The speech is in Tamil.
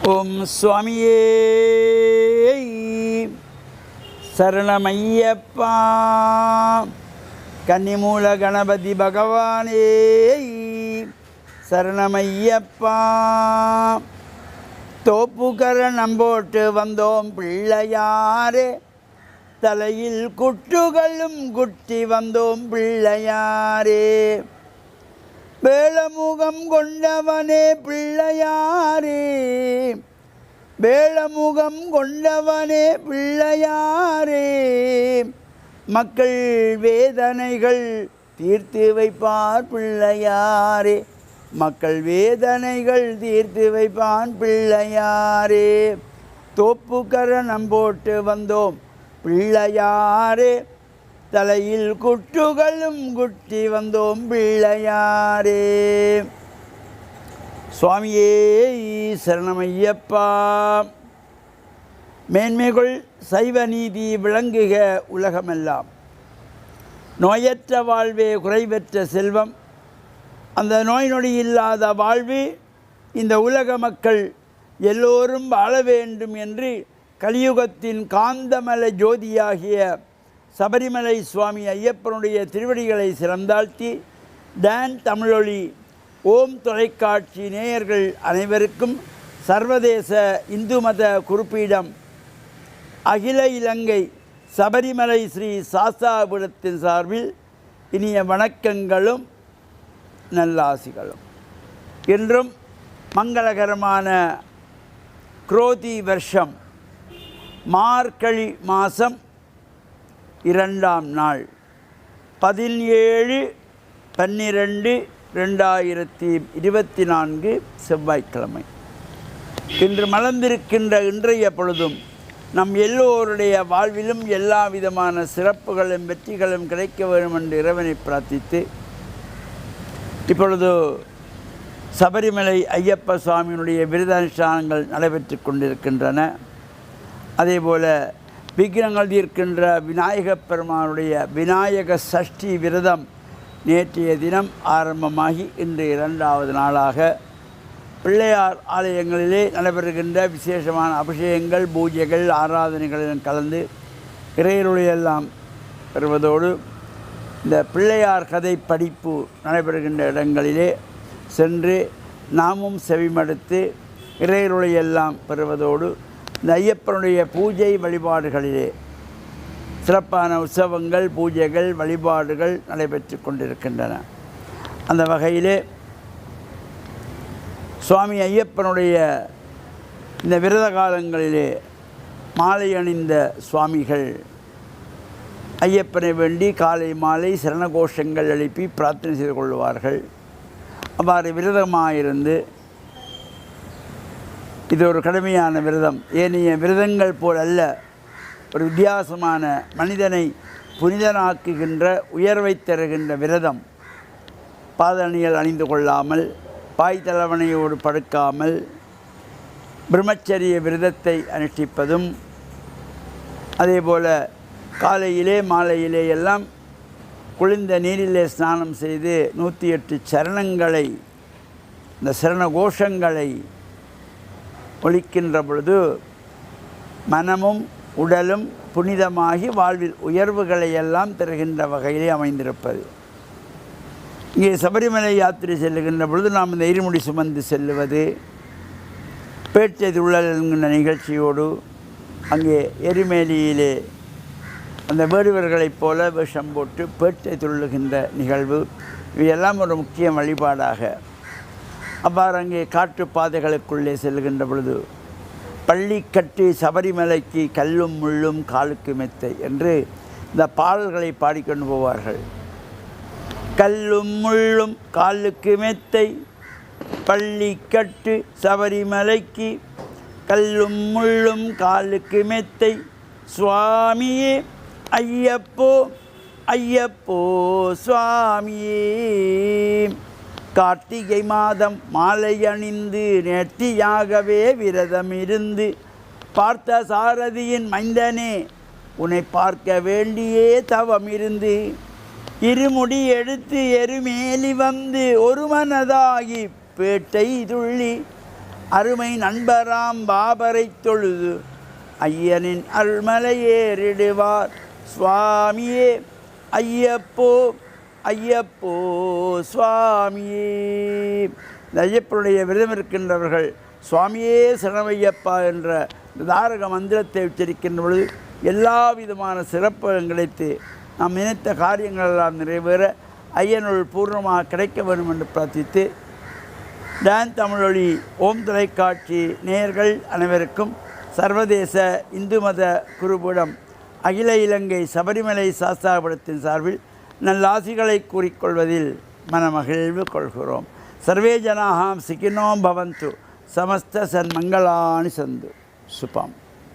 ஓம் சுவாமியே சரணமையப்பா. கன்னிமூல கணபதி பகவானே சரணமையப்பா. தோப்புக்கரணம் போட்டு வந்தோம் பிள்ளையாரே, தலையில் குட்டுகளும் குட்டி வந்தோம் பிள்ளையாரே. வேளமுகம் கொண்டவனே பிள்ளையாரே, வேளமுகம் கொண்டவனே பிள்ளையாரே. மக்கள் வேதனைகள் தீர்த்து வைப்பார் பிள்ளையாரே, மக்கள் வேதனைகள் தீர்த்து வைப்பான் பிள்ளையாரே. தோப்புக்கரணம் போட்டு வந்தோம் பிள்ளையாரே, தலையில் குட்டுகளும் குட்டி வந்தோம் பிள்ளையாரே. சுவாமியே சரணமையப்பா. மேன்மைகள் சைவ நீதி விளங்குக உலகமெல்லாம். நோயற்ற வாழ்வே குறைவற்ற செல்வம். அந்த நோய் நொடி இல்லாத வாழ்வு இந்த உலக மக்கள் எல்லோரும் வாழ வேண்டும் என்று கலியுகத்தின் காந்தமல ஜோதியாகிய சபரிமலை சுவாமி ஐயப்பனுடைய திருவடிகளை சிறந்தாழ்த்தி டான் தமிழொலி ஓம் தொலைக்காட்சி நேயர்கள் அனைவருக்கும் சர்வதேச இந்து மத குறிப்பீடம் அகில இலங்கை சபரிமலை ஸ்ரீ சாஸ்தாபுரத்தின் சார்பில் இனிய வணக்கங்களும் நல்லாசிகளும். இன்றும் மங்களகரமான குரோதி வருஷம் மார்கழி மாதம் 2ஆம் நாள் 17/12/2024 செவ்வாய்க்கிழமை. இன்று மலர்ந்திருக்கின்ற இன்றைய பொழுதும் நம் எல்லோருடைய வாழ்விலும் எல்லா விதமான சிறப்புகளும் வெற்றிகளும் கிடைக்க வேண்டும் என்று இறைவனை பிரார்த்தித்து, இப்பொழுது சபரிமலை ஐயப்ப சுவாமியினுடைய விரதானுஷ்டானங்கள் நடைபெற்று கொண்டிருக்கின்றன. அதேபோல் விக்கிரங்கள் தீர்க்கின்ற விநாயகப் பெருமானுடைய விநாயக சஷ்டி விரதம் நேற்றைய தினம் ஆரம்பமாகி இன்று 2வது நாளாக பிள்ளையார் ஆலயங்களிலே நடைபெறுகின்ற விசேஷமான அபிஷேகங்கள், பூஜைகள், ஆராதனைகளிலும் கலந்து இறையருளையெல்லாம் பெறுவதோடு இந்த பிள்ளையார் கதை படிப்பு நடைபெறுகின்ற இடங்களிலே சென்று நாமும் செவிமடுத்து இறையருளையெல்லாம் பெறுவதோடு இந்த ஐயப்பனுடைய பூஜை வழிபாடுகளிலே சிறப்பான உற்சவங்கள், பூஜைகள், வழிபாடுகள் நடைபெற்று கொண்டிருக்கின்றன. அந்த வகையிலே சுவாமி ஐயப்பனுடைய இந்த விரத காலங்களிலே மாலை அணிந்த சுவாமிகள் ஐயப்பனை வேண்டி காலை மாலை சரணகோஷங்கள் எழுப்பி பிரார்த்தனை செய்து கொள்வார்கள். அவ்வாறு விரதமாயிருந்து, இது ஒரு கடுமையான விரதம், ஏனைய விரதங்கள் போல் அல்ல, ஒரு வித்தியாசமான மனிதனை புனிதனாக்குகின்ற உயர்வை தருகின்ற விரதம். பாதணிகள் அணிந்து கொள்ளாமல், பாய் தலைவனையோடு படுக்காமல் பிரம்மச்சரிய விரதத்தை அனுஷ்டிப்பதும், அதேபோல் காலையிலே மாலையிலே எல்லாம் குளிர்ந்த நீரிலே ஸ்நானம் செய்து 108 சரணங்களை, இந்த சரண கோஷங்களை ஒலிக்கின்ற பொழுது மனமும் உடலும் புனிதமாகி வாழ்வில் உயர்வுகளை எல்லாம் தருகின்ற வகையிலே அமைந்திருப்பது. இங்கே சபரிமலை யாத்திரை செல்லுகின்ற பொழுது நாம் இந்த இருமுடி சுமந்து செல்லுவது, பேட்டை துள்ளல் என்கின்ற நிகழ்ச்சியோடு அங்கே எரிமேலியிலே அந்த வேடுவர்களைப் போல விஷம் போட்டு பேட்டை துள்ளுகின்ற நிகழ்வு, இவையெல்லாம் ஒரு முக்கிய வழிபாடாக. அவ்வாறு அங்கே காற்று பாதைகளுக்குள்ளே செல்கின்ற பொழுது பள்ளிக்கட்டு சபரிமலைக்கு கல்லும் முள்ளும் காலுக்கு மெத்தை என்று இந்த பாடல்களை பாடிக்கொண்டு போவார்கள். கல்லும் முள்ளும் காலுக்கு மெத்தை, பள்ளிக்கட்டு சபரிமலைக்கு கல்லும் முள்ளும் காலுக்கு மெத்தை, சுவாமியே ஐயப்போ ஐயப்போ சுவாமியே. கார்த்திகை மாதம் மாலை அணிந்து நேர்த்தியாகவே விரதம் இருந்து பார்த்த சாரதியின் மைந்தனே, உன்னை பார்க்க வேண்டியே தவம் இருந்து இருமுடி எடுத்து எருமேலி வந்து ஒரு மனதாகி பேட்டை துள்ளி அருமை நண்பராம் பாபரை தொழுது ஐயனின் அருள்மலையேறிடுவார் சுவாமியே ஐயப்போ ஐயப்போ சுவாமியே. இந்த ஐயப்பனுடைய விரதம் இருக்கின்றவர்கள் சுவாமியே சரணமையப்பா என்ற தாரக மந்திரத்தை உச்சரிக்கின்ற பொழுது எல்லா விதமான சிறப்புகளும் கிடைத்து நாம் நினைத்த காரியங்கள் எல்லாம் நிறைவேற ஐயனுள் பூர்ணமாக கிடைக்க வேண்டும் என்று பிரார்த்தித்து டான் தமிழொலி ஓம் தொலைக்காட்சி நேயர்கள் அனைவருக்கும் சர்வதேச இந்து மத குருபீடம் அகில இலங்கை சபரிமலை சாஸ்தாபுரத்தின் சார்பில் நல்லாசிகளை கூறிக்கொள்வதில் மனமகிழ்வு கொள்கிறோம். சர்வே ஜனாஹாம் சிகினோம் பவந்து சமஸ்த சன்மங்களானி சந்து சுபம்.